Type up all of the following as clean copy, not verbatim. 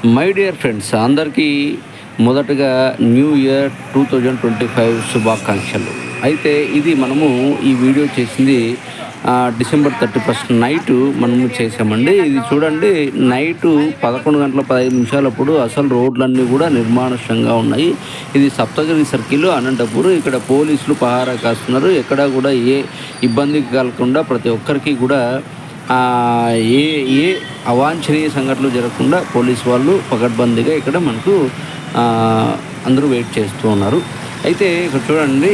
My dear friends, అందరికీ మొదటగా new year 2025 శుభాకాంక్షలు. అయితే ఇది మనము ఈ వీడియో చేసింది డిసెంబర్ 31 నైటు మనము చేసామండి. ఇది చూడండి, నైటు 11 గంటల 15 నిమిషాలప్పుడు అసలు రోడ్లన్నీ కూడా నిర్మానుష్యంగా ఉన్నాయి. ఇది సప్తగిరి సర్కిల్, అనంతపూర్. ఇక్కడ పోలీసులు పహారా కాస్తున్నారు. ఎక్కడా కూడా ఏ ఇబ్బంది కలగకుండా ప్రతి ఒక్కరికి కూడా ఏ ఏ అవాంఛనీయ సంఘటనలు జరగకుండా పోలీసు వాళ్ళు పకడ్బందీగా ఇక్కడ మనకు అందరూ వెయిట్ చేస్తూ ఉన్నారు. అయితే ఇక్కడ చూడండి,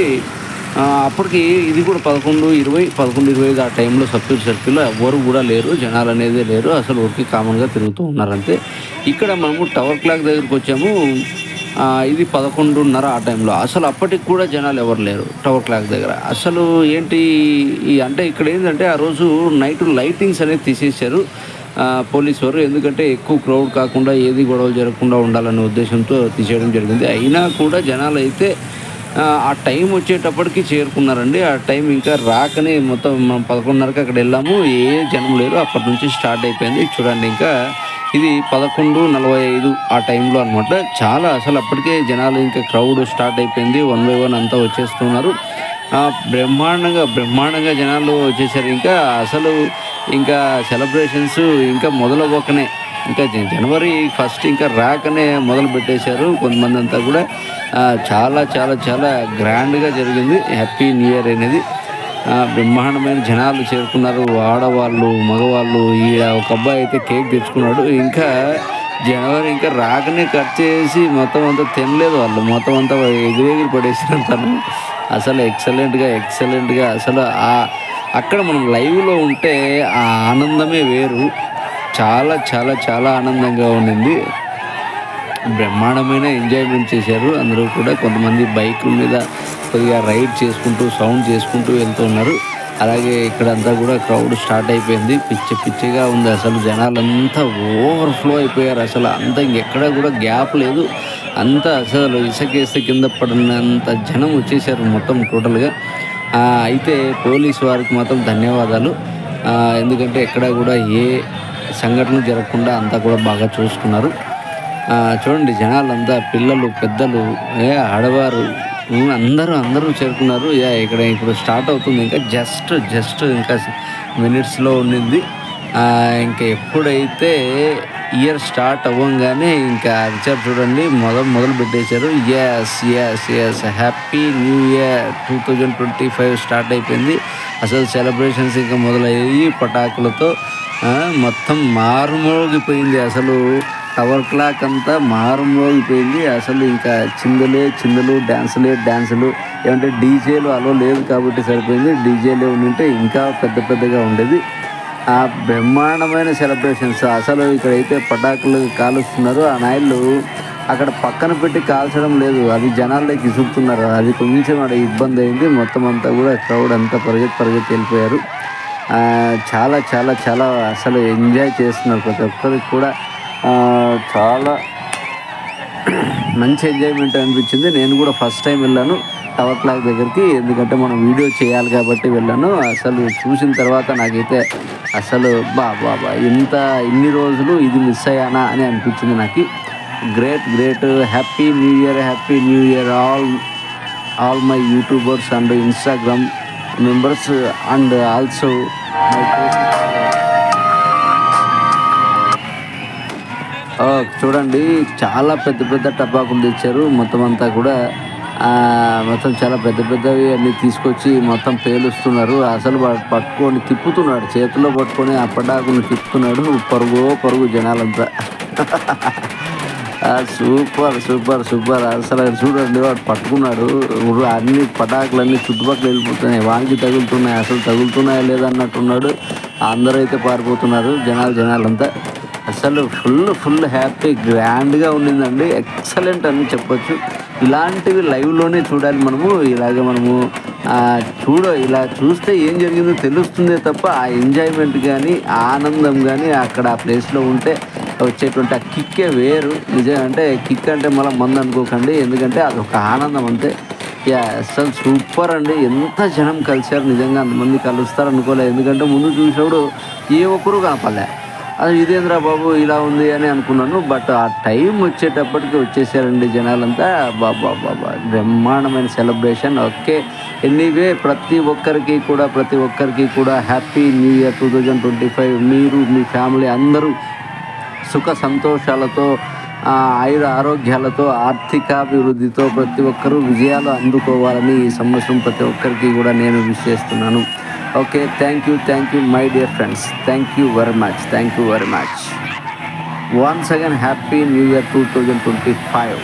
అప్పటికి ఇది కూడా 11:20 ఆ టైంలో సబ్సిడీ సర్కిల్లో ఎవ్వరు కూడా లేరు, జనాలు అనేది లేరు, అసలు ఊరికి కామన్గా తిరుగుతూ ఉన్నారంతే. ఇక్కడ మనము టవర్ క్లాక్ దగ్గరికి వచ్చాము. ఇది 11:30 ఆ టైంలో. అసలు అప్పటికి కూడా జనాలు ఎవరు లేరు టవర్ క్లాక్ దగ్గర. అసలు ఏంటి అంటే ఇక్కడ ఏంటంటే ఆ రోజు నైట్ లైటింగ్స్ అనేది తీసేశారు పోలీసు వారు. ఎందుకంటే ఎక్కువ క్రౌడ్ కాకుండా ఏది గొడవలు జరగకుండా ఉండాలనే ఉద్దేశంతో తీసేయడం జరిగింది. అయినా కూడా జనాలు అయితే ఆ టైం వచ్చేటప్పటికి చేరుకున్నారండి. ఆ టైం ఇంకా రాకనే మొత్తం మనం 11:30కి అక్కడ వెళ్ళాము. ఏ జనం లేరు. అప్పటి నుంచి స్టార్ట్ అయిపోయింది. చూడండి, ఇంకా ఇది 11:45 ఆ టైంలో అనమాట. చాలా అసలు అప్పటికే జనాలు ఇంకా క్రౌడ్ స్టార్ట్ అయిపోయింది. 1 by 1 అంతా వచ్చేస్తున్నారు. బ్రహ్మాండంగా జనాలు వచ్చేసారు. అసలు ఇంకా సెలబ్రేషన్స్ ఇంకా మొదలవ్వకనే, ఇంకా జనవరి 1 ఇంకా రాకనే మొదలు పెట్టేశారు కొంతమంది అంతా కూడా. చాలా చాలా చాలా గ్రాండ్గా జరిగింది హ్యాపీ న్యూ ఇయర్ అనేది. బ్రహ్మాండమైన జనాలు చేరుకున్నారు, ఆడవాళ్ళు, మగవాళ్ళు. ఈడ ఒక అబ్బాయి అయితే కేక్ తెచ్చుకున్నాడు. ఇంకా జనవరి ఇంకా రాకనే కట్ చేసి మొత్తం అంతా తినలేదు వాళ్ళు, మొత్తం అంతా ఎగిరెగిరి పడేసినంతను. అసలు ఎక్సలెంట్గా అసలు అక్కడ మనం లైవ్లో ఉంటే ఆ ఆనందమే వేరు. చాలా చాలా చాలా ఆనందంగా ఉండింది. బ్రహ్మాండమైన ఎంజాయ్మెంట్ చేశారు అందరూ కూడా. కొంతమంది బైకుల మీద కొద్దిగా రైడ్ చేసుకుంటూ సౌండ్ చేసుకుంటూ వెళ్తున్నారు. అలాగే ఇక్కడంతా కూడా క్రౌడ్ స్టార్ట్ అయిపోయింది. పిచ్చిగా ఉంది. అసలు జనాలంతా ఓవర్ఫ్లో అయిపోయారు. అసలు అంతా ఇంకెక్కడ కూడా గ్యాప్ లేదు. అంతా అసలు ఇసుకేస్తే కింద పడినంత జనం వచ్చేసారు మొత్తం టోటల్గా. అయితే పోలీసు వారికి మాత్రం ధన్యవాదాలు. ఎందుకంటే ఎక్కడ కూడా ఏ సంఘటనలు జరగకుండా అంతా కూడా బాగా చూసుకున్నారు. చూడండి, జనాలంతా పిల్లలు, పెద్దలు, ఆడవారు అందరూ చేరుకున్నారు. ఇప్పుడు స్టార్ట్ అవుతుంది. ఇంకా జస్ట్ ఇంకా మినిట్స్లో ఉండింది. ఇంకా ఎప్పుడైతే ఇయర్ స్టార్ట్ అవ్వగానే ఇంకా అరిచారు చూడండి, మొదలు పెట్టేశారు. Yes happy new year 2025 start అయిపోయింది. అసలు సెలబ్రేషన్స్ ఇంకా మొదలయ్యి పటాకులతో మొత్తం మారుమోగిపోయింది. అసలు టవర్ క్లాక్ అంతా మారుమోగిపోయింది. అసలు ఇంకా చిందులు, డ్యాన్సులు. ఏమంటే డీజేలు అలో లేదు కాబట్టి సరిపోయింది. డీజేలు ఉంటే ఇంకా పెద్దగా ఉండేది. ఆ బ్రహ్మాండమైన సెలబ్రేషన్స్. అసలు ఇక్కడైతే పటాకులు కాలుస్తున్నారు. ఆ నాయళ్ళు అక్కడ పక్కన పెట్టి కాల్చడం లేదు, అది జనాల్లోకి ఇసుకుతున్నారు. అది కొంచెం అక్కడ ఇబ్బంది అయింది. మొత్తం అంతా కూడా క్రౌడ్ అంతా పరిగెత్తి వెళ్ళిపోయారు. చాలా చాలా చాలా అసలు ఎంజాయ్ చేస్తున్నారు ప్రతి ఒక్కరికి కూడా. చాలా మంచి ఎంజాయ్మెంట్ అనిపించింది. నేను కూడా ఫస్ట్ టైం వెళ్ళాను టవర్ క్లాక్ దగ్గరికి. ఎందుకంటే మనం వీడియో చేయాలి కాబట్టి వెళ్ళాను. అసలు చూసిన తర్వాత నాకైతే అసలు బాబా ఇన్ని రోజులు ఇది మిస్ అయ్యానా అని అనిపించింది నాకు. Great happy new year all my YouTubers and Instagram members and also చూడండి, చాలా పెద్ద టపాకులు తెచ్చారు. మొత్తం అంతా కూడా మొత్తం చాలా పెద్దవి అన్నీ తీసుకొచ్చి మొత్తం పేలుస్తున్నారు. అసలు పట్టుకొని తిప్పుతున్నాడు, చేతిలో పట్టుకొని ఆ పటాకుని తిప్పుతున్నాడు. పరుగు జనాలంతా. సూపర్. అసలు చూడండి, వాడు పట్టుకున్నాడు. అన్ని పటాకులన్నీ చుట్టుపక్కల వెళ్ళిపోతున్నాయి, వానికి తగులుతున్నాయి. అసలు తగులుతున్నాయా లేదన్నట్టున్నాడు. అందరూ అయితే పారిపోతున్నారు జనాలంతా. అసలు ఫుల్ హ్యాపీ, గ్రాండ్గా ఉండిందండి. ఎక్సలెంట్ అని చెప్పొచ్చు. ఇలాంటివి లైవ్లోనే చూడాలి మనము. ఇలా చూస్తే ఏం జరిగిందో తెలుస్తుందే తప్ప ఆ ఎంజాయ్మెంట్ కానీ ఆనందం కానీ అక్కడ ఆ ప్లేస్లో ఉంటే వచ్చేటువంటి ఆ కిక్కే వేరు. నిజం అంటే కిక్ అంటే మళ్ళీ మందు అనుకోకండి, ఎందుకంటే అదొక ఆనందం అంతే. అసలు సూపర్ అండి. ఎంత జనం కలిశారు, నిజంగా అంతమంది కలుస్తారు అనుకోలేదు. ఎందుకంటే ముందు చూసినప్పుడు ఏ ఒక్కరు కనపడలే. అది ఇదేంద్రా బాబు ఇలా ఉంది అని అనుకున్నాను. బట్ ఆ టైం వచ్చేటప్పటికి వచ్చేసారండి జనాలంతా. బాబా బాబా బ్రహ్మాండమైన సెలబ్రేషన్. ఓకే, ఎనీవే ప్రతి ఒక్కరికి కూడా హ్యాపీ న్యూ ఇయర్ 2025. మీరు మీ ఫ్యామిలీ అందరూ సుఖ సంతోషాలతో, ఆయుర ఆరోగ్యాలతో, ఆర్థికాభివృద్ధితో ప్రతి ఒక్కరూ విజయాలు అందుకోవాలని ఈ సంవత్సరం ప్రతి ఒక్కరికి కూడా నేను విష్ చేస్తున్నాను. Okay, thank you my dear friends. Thank you very much. Once again happy new year 2025.